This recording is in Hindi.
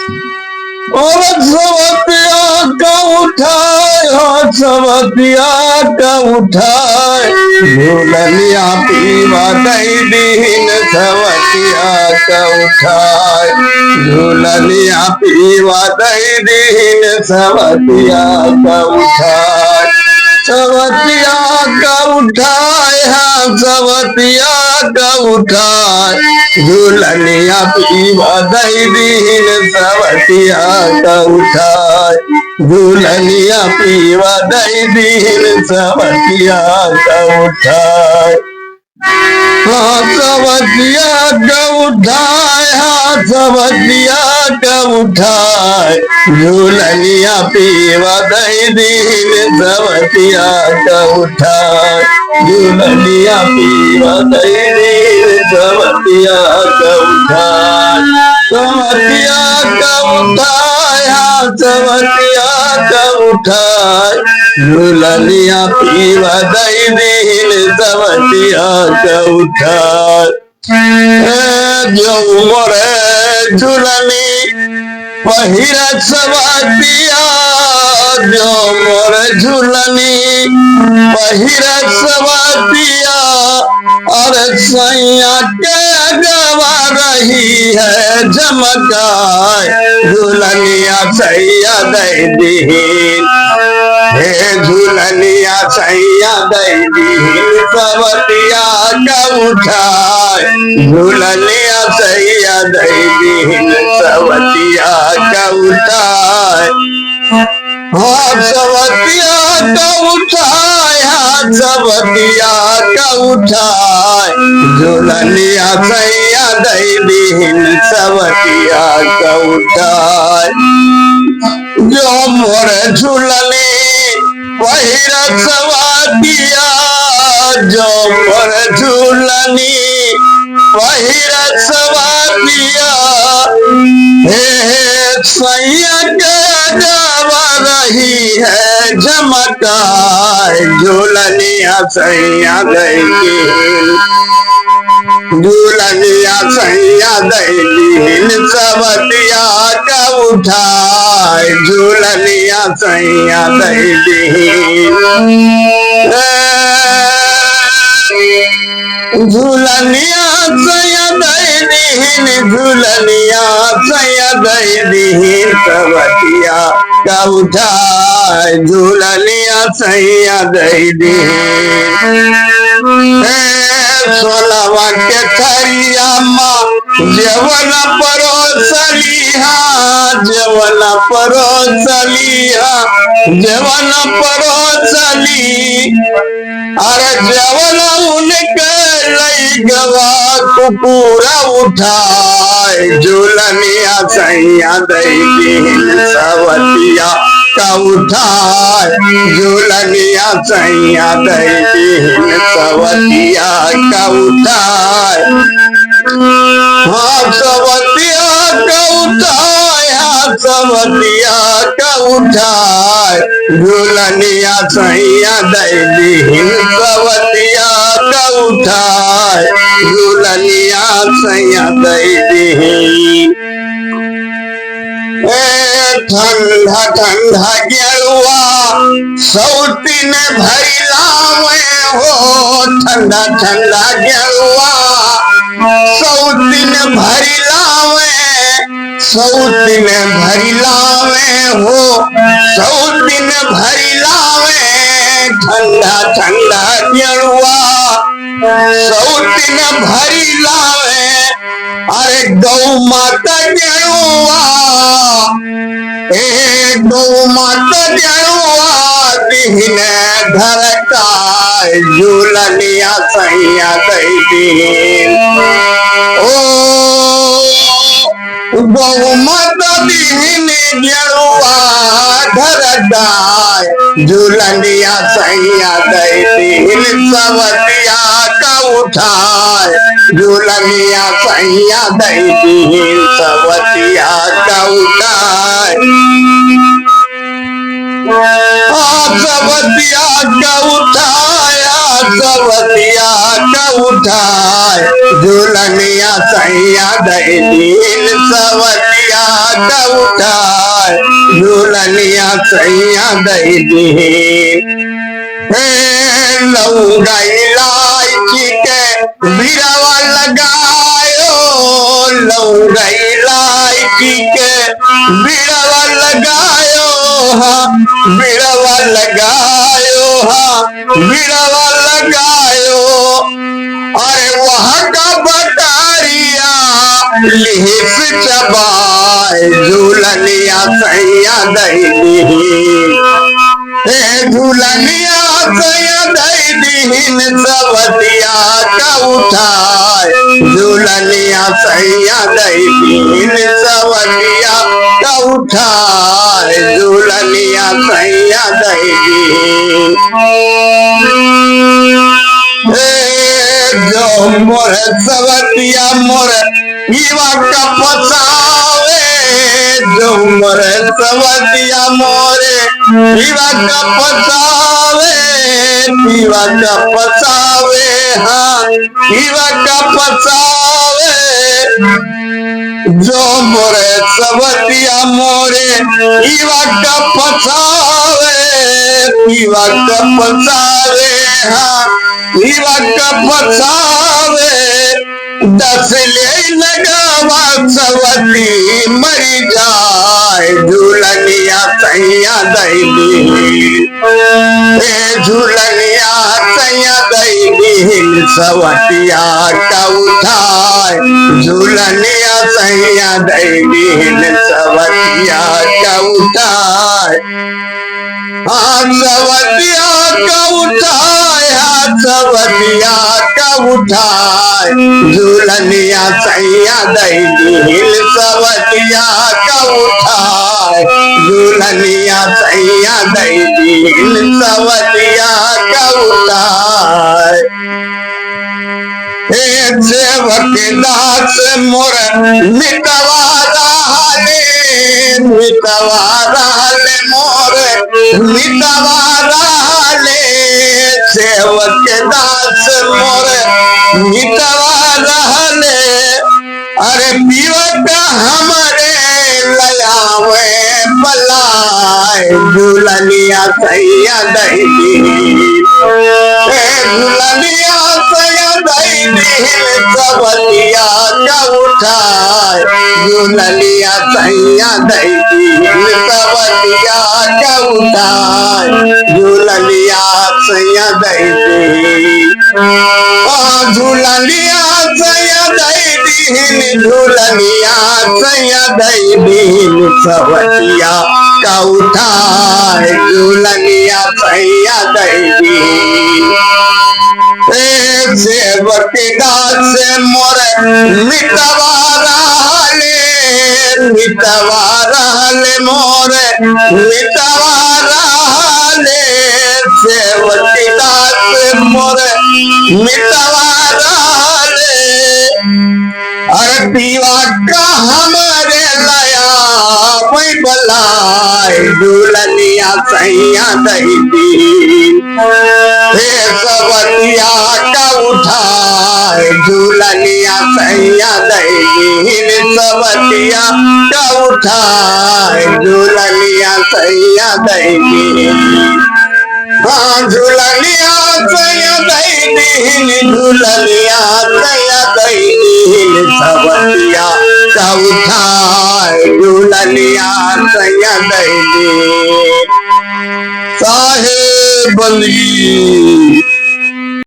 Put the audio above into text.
और सवतिया का उठाए, सवतिया का उठाए, झूलनिया पीवा दई दीन सवतिया का उठाए, झूलनिया पीवा दई दीन सवतिया का उठाए, सवतिया का उठाए, हाँ सवतिया का उठाए, झूलनिया पीवा दई दीन सवतिया का उठाए, झूलनिया पीवा दई दीन सवतिया का उठाए, हाँ सवतिया का उठाए, हाँ सवतिया का उठाए, झूलनिया पीवा दई दीन सवतिया का उठाए, झूलनिया पीवा दई दीन सवतिया का उठाए, सवतिया का उठाए, हाँ सवतिया का उठाए, झूलनिया पीवा दई दीन सवतिया का उठाए, जो मोरे झूलनी पहिरत सवतिया, जो मोरे झूलनी पहिरत सवतिया, अरे सैया के गवा रही है झमकाए, झूलनिया सैया दई दीन, हे झूलनिया सैया दई दीन सवतिया का उठाए, झूलनिया सैया दई दीन सवतिया का उठाए, हाँ सवतिया का उठाए, हाँ सवतिया का उठाए, झूलनिया सैया दई दीन सवतिया का उठाए, जो मोरे झूलनी पहिरत सवतिया, जो मोरे झूलनी पहिरत सवतिया, हे सैया के गवा रही है झमकाए, झूलनिया सैया दई दीन, झूलनिया सैया दई दीन सवतिया का उठाए, झूलनिया सैया दई दीन, झूलनिया सैया दई दीन, झूलनिया सैया दई दीन सवतिया का उठाए, झूलनिया सैया दई दीन, सोलवा के थरिया माँ जवन परोसलिहा, जवन परोसलिहा, जवन परोसली, अरे जवन उनके लई गवा कुकुरा उठाए, झूलनिया सैया दई दीन सवतिया का उठाए, झूलनिया सैया दई दीन सवतिया का उठाए, हाँ सवतिया का उठाए, हाँ सवतिया का उठाए, झूलनिया सैया दई दीन सवतिया का उठाए, झूलनिया सैया दई दीन, ठंडा ठंडा गेरुआ सौतीन भरी लावे हो, ठंडा ठंडा गेरुआ सौतीन भरी लावे, सौतीन भरी लावे हो, सौतीन भरी लावे, ठंडा ठंडा गेरुआ सौतीन भरी लावे, अरे गौ माता गेरुआ, गौ माता गेरुआ दीन धरकाए, झूलनिया सैया दई दीन, ओ गौ माता दीन गेरुआ धरकाए, झूलनिया सैया दई दीन सवतिया का उठाए, झूलनिया सैया दई दीन सवतिया का उठाए, सवतिया का उठाया, सवतिया का उठाए झूलनिया सैया दई दिन सवतिया का उठाए झूलनिया सैया दई दिन लौंगा इलायची के बिरवा लगायो लौंगा इलायची के बिरवा लगायो बिरवा लगायो बिरवा लगायो अरे वहाँ का बटारिया लिहिस चबाए झूलनिया सैया दई झूलनिया सैया दई दीन सवतिया का उठाए झूलनिया सैया दई दीन सवतिया का उठाए झूलनिया सैया दई जो मोर सवतिया मोर पीवा का फसावे जो मोर सवतिया मोरे पीवा का फसावे पीवा का फसावे हाँ पीवा का फसावे जो मोरे सवतिया मोरे पीवा का फसावे पीवा का फसावे हाँ पीवा का फसावे दस ले लगावा सवती मरी जाए झूलनिया सैया दई झूलनिया सैया दई दिन सवतिया का उठाए झूलनिया सैया दई दिन सवतिया का उठाए सवतिया का उठाए सवतिया का उठाए झूलनिया सैया दई दिन सवतिया का उठाए झूलनिया सैया दई दिन सवतिया का उठाए सेवक दास मोर मिटवा रहले मोर मिटवा रहले सेवक दास मोर मिटवा रहले अरे पीवक हमारे लयावे बलाए झूलनिया सैया दई झूलनिया सैया दई सवतिया का उठाए झूलनिया सैया दई सवतिया का उठाए झूलनिया सैया दई झूलनिया सैया दई दिन झूलनिया सैया दई दिन सवतिया का उठाए झूलनिया सैया दई दिन सेवक दास मोर मिटवा रहले मोर मिटवा रहले सेवक दास मोर मिटवा रहले अरे पीवा का हमारे लया वही बलाए झूलनिया सैया दई दिन सवतिया का उठाए झूलनिया सैया दई दिन सवतिया का उठाए झूलनिया सैया दई दिन झूलनिया सैया दई दिन झूलनिया सैया दई दिन सवतिया का उठाए झूलनिया सैया दई दिन साहेब बंदगी